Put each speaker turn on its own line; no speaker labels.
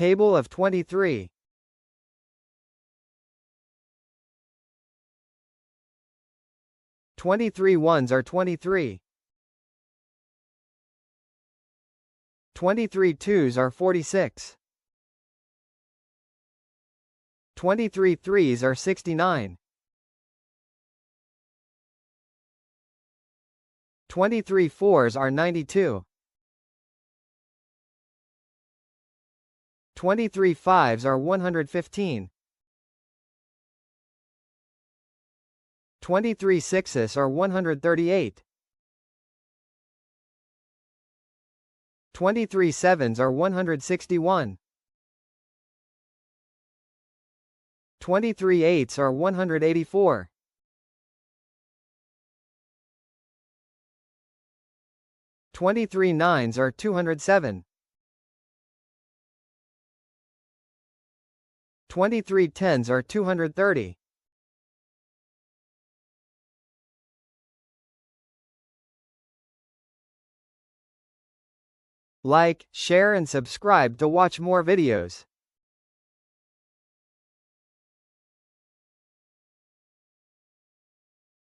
Table of 23. 23 ones are 23. 23 twos are 46. 23 threes are 69. 23 fours are 92. 23 fives are 115. 23 sixes are 138. 23 sevens are 161. 23 eights are 184. 23 nines are 207. 23 tens are 230. Like, share and subscribe to watch more videos.